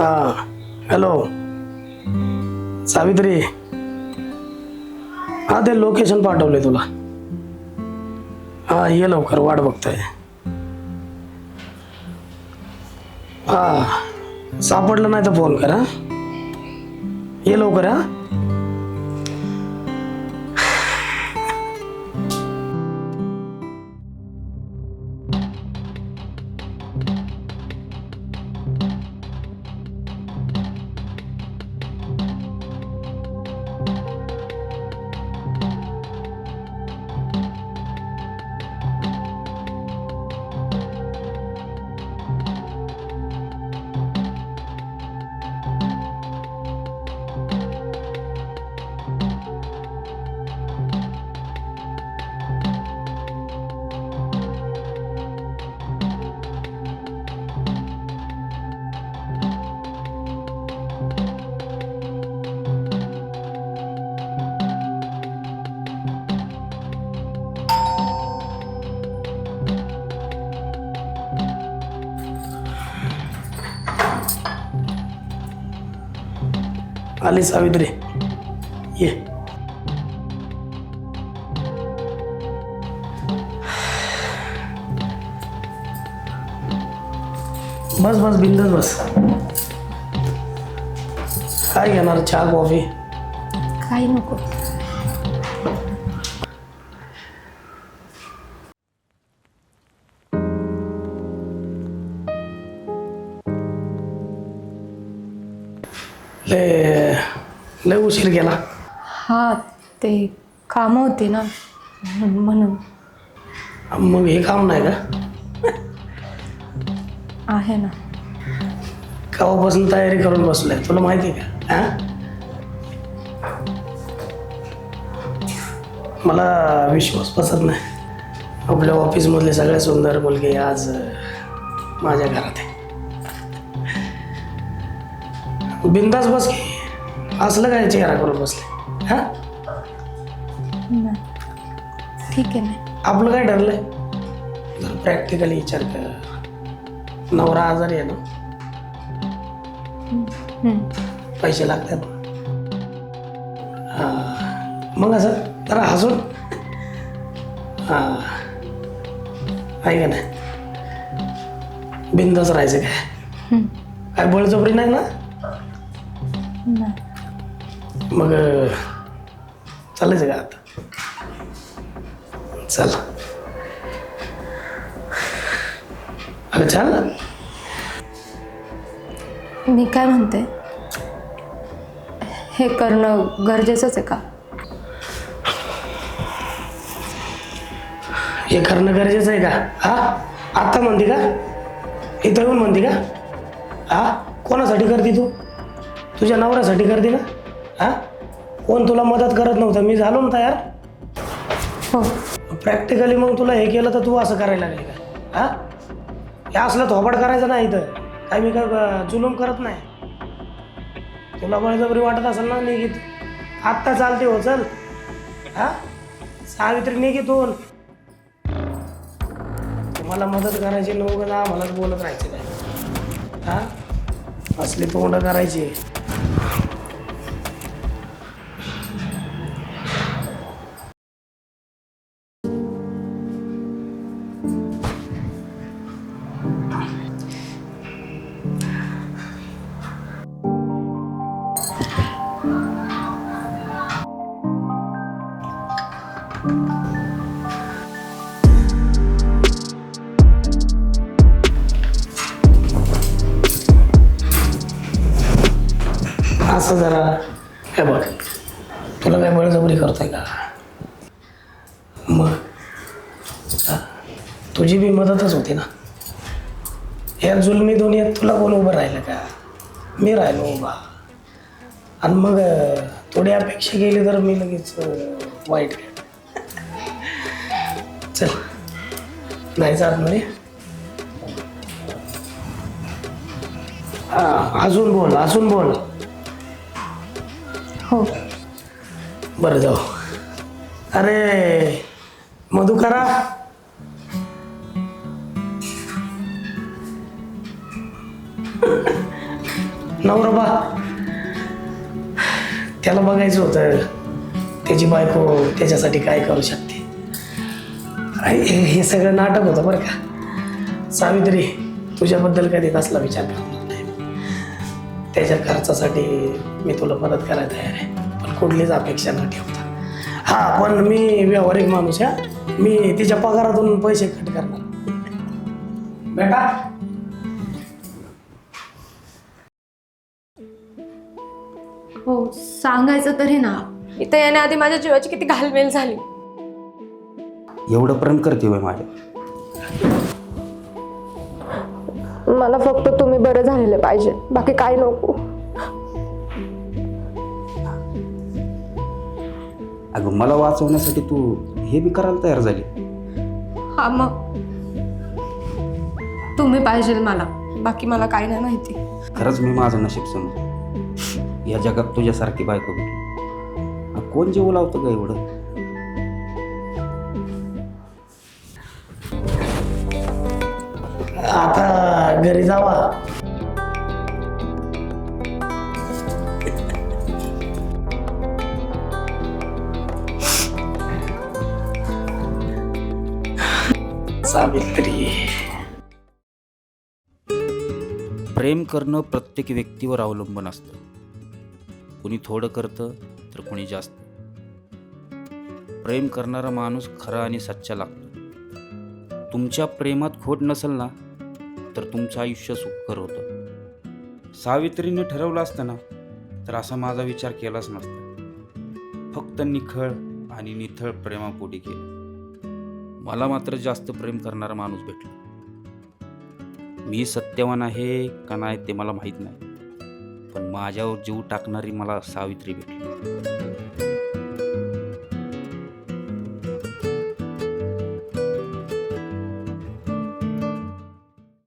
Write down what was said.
Hello Savitri, हा ते location पाठवले तुला. हा ये लवकर, वाट बघतोय. हा सापडलं नाही तर फोन कर. हा ये लवकर. हा आली सावित्री, ये. बस बस बिंदास बस. काय घेणार, चहा कॉफी? काही नको. लय उशीर गेला. हा ते कामं होती ना म्हणून. मग हे काम नाही का? आहे ना. केव्हापासून तयारी करून बसलोय तुला माहिती आहे का? हा मला विश्वास बसत नाही. आपल्या ऑफिसमधले सगळ्यात सुंदर मुलगी आज माझ्या घरात आहे. बिंदास बस की, असलं काय चेहरा करून बसले? हा नाही. ठीक आहे ना. आपलं काय ठरलंय? जर प्रॅक्टिकली विचार कर, नवरा आजारी आहे ना, पैसे लागतात. मग असं जरा हसून आहे का नाही, बिंदास राहायचं. काय बळजबरी नाही ना? मग चालायचं का आता? चल. अगं चल ना. मी काय म्हणते, हे करणं गरजेचंच आहे का? हे करणं गरजेचं आहे का? हा आत्ता म्हणते का? इथं येऊन म्हणते का? हा कोणासाठी करते तू? तुझ्या नवऱ्यासाठी करते ना? हा कोण तुला मदत करत नव्हतं, मी झालो ना तयार. हो. प्रॅक्टिकली मग तुला हे केलं तर तू असं करायला लागले का? हा हे असलं थोबाड करायचं नाही इथं. काय मी काय जुलूम करत नाही. तुला बळजबरी वाटत असेल ना, निघित आत्ता चालते. हो चल. हा सावित्री निघितून. तुम्हाला मदत करायची नव्हतं ना, मलाच बोलत राहायचं काय? हा असली तोंड करायची. असं जरा हे बघ, तुला काय बळजबरी करतोय का? मग तुझी बी मदतच होती ना. या जुलमी दुनियेत तुला कोण उभं राहिलं का? मी राहिलो उभा. आणि मग थोडी अपेक्षा केली तर मी लगेच वाईट. चल नाही जात म्हणे. अजून बोल, अजून बोल. हो. बरं जाऊ. अरे मधुकरा, नवरा बा त्याला बघायचं होतं त्याची बायको त्याच्यासाठी काय करू शकते. हे सगळं नाटक होतं बरं का. सावित्री तुझ्याबद्दल कधी कसला विचार करणार नाही. त्याच्या खर्चासाठी मी तुला मदत करायला तयार आहे, पण कुठलीच अपेक्षा न ठेवता. हा पण मी व्यावहारिक माणूस आहे, मी तिच्या पगारातून पैसे कट करणार. बेटा हो सांगायचं तरी ना, इथं येण्याआधी माझ्या जीवाची किती घालमेल झाली. एवढं प्रेम करते होय माझ्या? मला फक्त तुम्ही बरं झालेले पाहिजे, बाकी काय नको. अगं मला वाचवण्यासाठी तू हे बी करायला तयार झाली. हा मग तुम्ही पाहिजे मला, बाकी मला काय नाही माहिती. खरंच मी माझं नशीब समज या जगात तुझ्यासारखी बायको भेटली. कोण जीव लावतं का एवढं? आता घरी जावा. सावित्री प्रेम करणं प्रत्येक व्यक्तीवर अवलंबून असतं. कुणी थोडं करतं तर कुणी जास्त. प्रेम करणारा माणूस खरा आणि सच्चा लागतो. तुमच्या प्रेमात खोट नसेल ना तर तुमचं आयुष्य सुखकर होतं. सावित्रीने ठरवलं असतं ना तर असा माझा विचार केलाच नसता. फक्त निखळ आणि निथळ प्रेमापोटी केलं. मला मात्र जास्त प्रेम करणारा माणूस भेटला. मी सत्यवान आहे का नाही ते मला माहीत नाही, पण माझ्यावर जीव टाकणारी मला सावित्री भेटली.